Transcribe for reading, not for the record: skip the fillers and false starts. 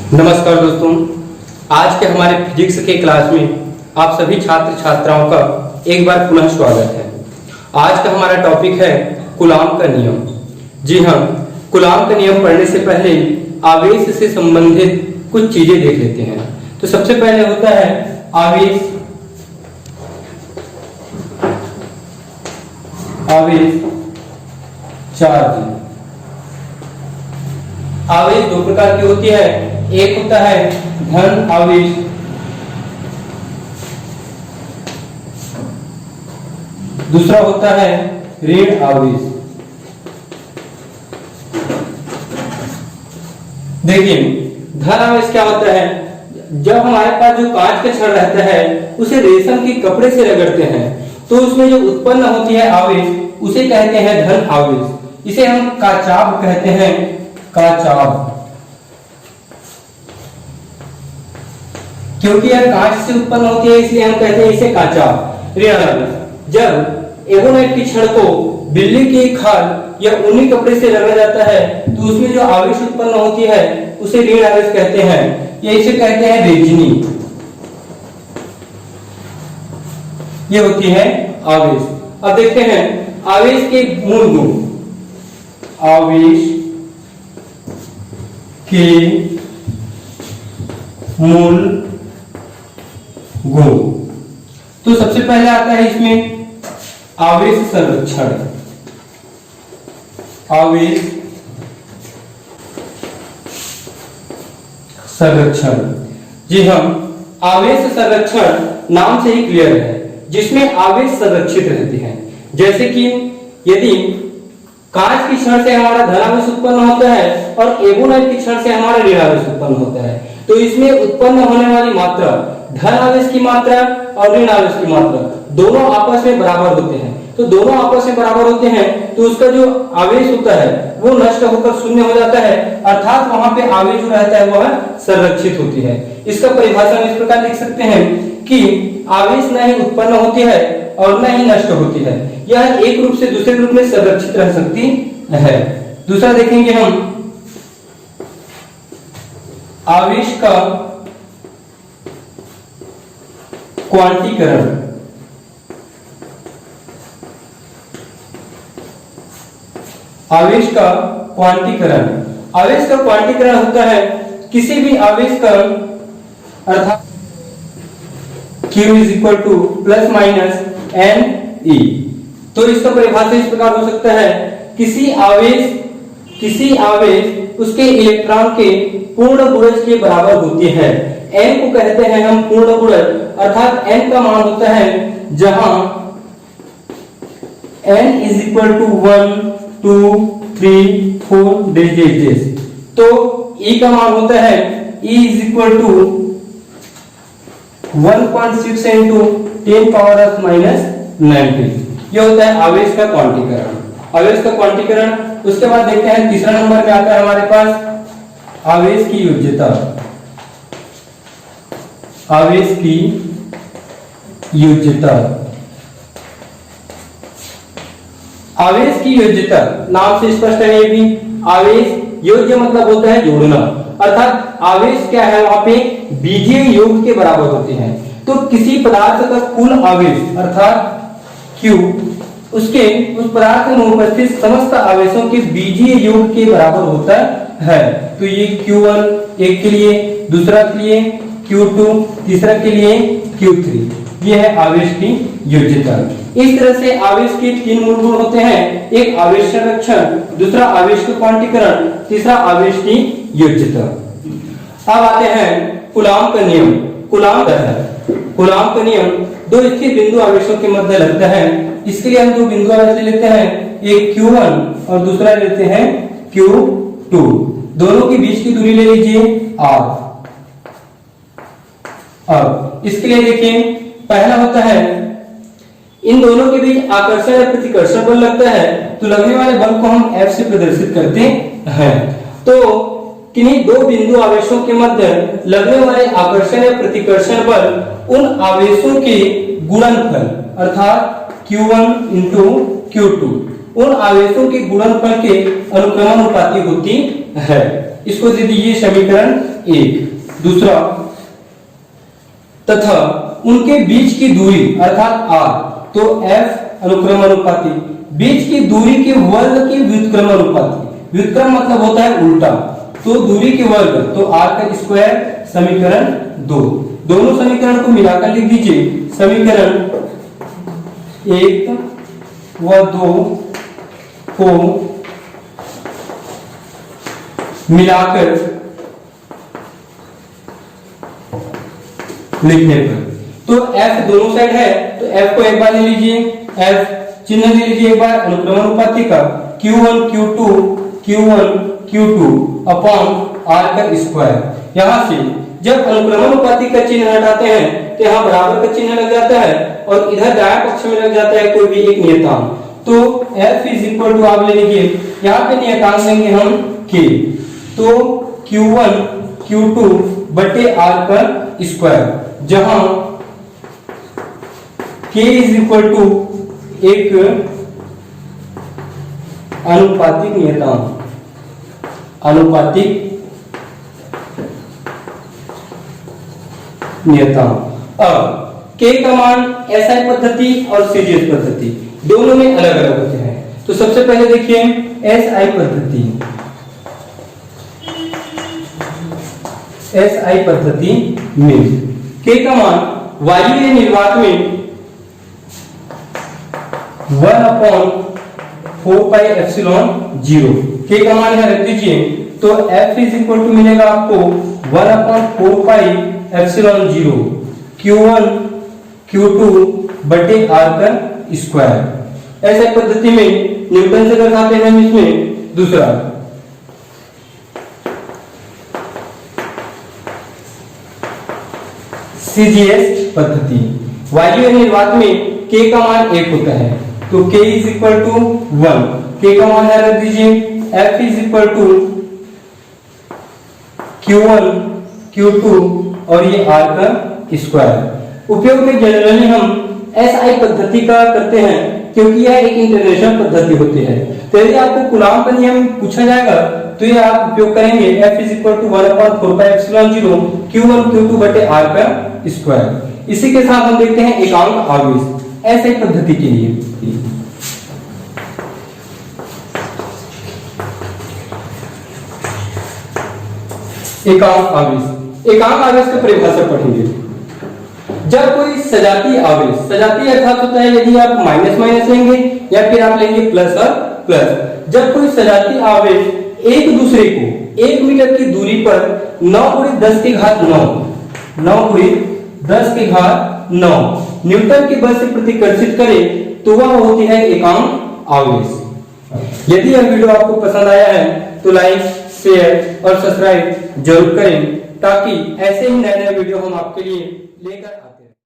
नमस्कार दोस्तों, आज के हमारे फिजिक्स के क्लास में आप सभी छात्र छात्राओं का एक बार पुनः स्वागत है। आज का हमारा टॉपिक है कूलॉम का नियम। जी हाँ, कूलॉम का नियम पढ़ने से पहले आवेश से संबंधित कुछ चीजें देख लेते हैं। तो सबसे पहले होता है आवेश चार्ज। आवेश दो प्रकार की होती है, एक होता है धन आवेश, दूसरा होता है ऋण आवेश। देखिए, धन आवेश क्या होता है? जब हमारे पास जो कांच का छड़ रहता है उसे रेशम के कपड़े से रगड़ते हैं तो उसमें जो उत्पन्न होती है आवेश उसे कहते हैं धन आवेश। इसे हम काचाभ कहते हैं, काचाभ। क्योंकि यह कांच से उत्पन्न होती है इसलिए हम कहते हैं इसे काचाभ। ऋण आवेश, जब एवोनाइट की छड़ को बिल्ली की खाल या ऊनी कपड़े से रगड़ा जाता है तो उसमें जो आवेश उत्पन्न होती है उसे ऋण आवेश कहते हैं, या इसे कहते हैं रेजिनी। ये होती है आवेश। अब देखते हैं आवेश के मूल गुण। आवेश के मूल गुण, तो सबसे पहले आता है इसमें आवेश संरक्षण। आवेश संरक्षण, जी हम आवेश संरक्षण नाम से ही क्लियर है, जिसमें आवेश संरक्षित रहते हैं। जैसे कि यदि कांच की छड़ से हमारा धन आवेश उत्पन्न होता है और एवोनाइट की छड़ से हमारा ऋण आवेश उत्पन्न होता है, तो इसमें उत्पन्न होने वाली मात्रा, धन आवेश की मात्रा और ऋण आवेश की मात्रा दोनों आपस में बराबर होते हैं। तो दोनों आपस में बराबर होते हैं तो उसका जो आवेश होता है वो नष्ट होकर शून्य हो जाता है, अर्थात वहां पे आवेश जो रहता है वह संरक्षित होती है। इसका परिभाषा हम इस प्रकार लिख सकते हैं कि आवेश न ही उत्पन्न होती है और न ही नष्ट होती है, यह एक रूप से दूसरे रूप में संरक्षित रह सकती है। दूसरा देखेंगे हम आवेश का क्वांटीकरण। आवेश का क्वांटीकरण, आवेश का क्वांटीकरण होता है किसी भी आवेश का, अर्थात Q is equal to plus minus n e. तो इसका परिभाषा इस प्रकार हो सकता है, किसी आवेश उसके इलेक्ट्रॉन के पूर्ण गुणज के बराबर होती है। n को कहते हैं हम पूर्ण गुणज, अर्थात n का मान होता है जहां n is equal to 1 2 3 4 days. तो E का मान होता है E is equal to 1.6 into 10 power of minus 90। यह होता है आवेश का क्वांटीकरण। आवेश का क्वांटीकरण। उसके बाद देखते हैं तीसरा नंबर में आता है हमारे पास आवेश की योज्यता। आवेश की योज्यता, आवेश की योज्यता नाम से स्पष्ट है। ये भी आवेश योज्य मतलब होता है जोड़ना, अर्थात आवेश क्या है वहां पे बीजीय योग के बराबर होते हैं। तो किसी पदार्थ का कुल आवेश अर्थात Q उसके उस पदार्थ में उपस्थित समस्त आवेशों के बीजीय योग के बराबर होता है। तो ये Q1 एक के लिए, दूसरा के लिए Q2, तीसरा के लिए Q3। ये है आवेश की योज्यता। इस तरह से आवेश के तीन मूल गुण होते हैं, एक आवेश संरक्षण, दूसरा आवेश का क्वांटीकरण, तीसरा आवेश की योज्यता। अब आते हैं कूलॉम का नियम। कूलॉम का नियम दो स्थिर बिंदु आवेशों के मध्य लगता है। इसके लिए हम दो बिंदु आवेश लेते हैं, एक Q1 और दूसरा लेते हैं Q2। दोनों के बीच की दूरी ले लीजिए R। अब इसके लिए देखिए, पहला होता है इन दोनों के बीच आकर्षण या प्रतिकर्षण बल लगता है, तो लगने वाले बल को हम F से प्रदर्शित करते हैं। तो किन्हीं दो बिंदु आवेशों के मध्य लगने वाले आकर्षण या प्रतिकर्षण बल उन आवेशों के गुणनफल अर्थात Q1 इंटू Q2 उन आवेशों के गुणनफल के अनुक्रमानुपाती होती है। इसको दे दीजिए समीकरण 1। दूसरा, तथा उनके बीच की दूरी अर्थात r, तो f अनुक्रम अनुपाती, बीच की दूरी के वर्ग की व्युत्क्रम अनुपाती, व्युत्क्रम मतलब होता है उल्टा, तो दूरी के वर्ग तो r का स्क्वायर, समीकरण 2। दोनों समीकरण को मिलाकर लिख दीजिए, समीकरण 1 व 2 को मिलाकर लिखने पर, तो f दोनों साइड है तो f को एक बार ले लीजिए, f चिन्ह ले लीजिए एक बार अनुक्रम अनुपाती का, q1 q2 q1 q2 upon r का स्क्वायर। यहां से जब अनुक्रम अनुपाती का चिन्ह हटाते हैं तो यहाँ बराबर का चिन्ह लग जाता है और इधर दायां पक्ष में लग जाता है कोई भी एक नियतांक, तो f इज इक्वल टू आप ले लीजिए, यहाँ पे नियतांक लेंगे हम k, तो q1 q2 बटे r का स्क्वायर, जहां k इज इक्वल टू एक अनुपातिक नियतांक, अनुपातिक नियतांक। अब k का मान SI पद्धति और CGS पद्धति दोनों में अलग अलग होते हैं, तो सबसे पहले देखिए SI पद्धति, SI पद्धति में k का मान वायवीय निर्वात में 1/4 पाई एप्सिलॉन 0, k का मान यहां रख दीजिए, तो f इज इक्वल टू मिलेगा आपको 1/4 पाई एप्सिलॉन 0 q1 q2 बटे r का स्क्वायर। ऐसे पद्धति में न्यूटन से दर्शाते हैं इसमें। दूसरा, CGS पद्धति, वायवीय निर्वात में k का मान 1 होता है, तो k is equal to 1, k का मान रख दीजिए, f is equal to q1 q2 और ये r का स्क्वायर। उपयोग में जनरली हम SI पद्धति का करते हैं क्योंकि यह एक इंटरनेशनल पद्धति होती है, तो यदि आपको कूलॉम का नियम पूछा जाएगा तो ये आप उपयोग करेंगे f is equal to 1/4 pi epsilon 0 q1 q2 बटे r का स्क्वायर। इसी के साथ हम देखते हैं एकांक आवेश SI पद्धति के लिए। एकांक आवेश, एकांक आवेश की परिभाषा पढ़ेंगे। जब कोई सजातीय आवेश, सजातीय अर्थात होता है यदि आप माइनस माइनस लेंगे या फिर आप लेंगे प्लस और प्लस, जब कोई सजातीय आवेश एक दूसरे को 1 मीटर की दूरी पर 9 × 10 की घात 9 न्यूटन के बल से प्रतिकर्षित करे तो वह होती है एकांक आवेश। यदि यह वीडियो आपको पसंद आया है तो लाइक, शेयर और सब्सक्राइब जरूर करें ताकि ऐसे ही नए नए वीडियो हम आपके लिए लेकर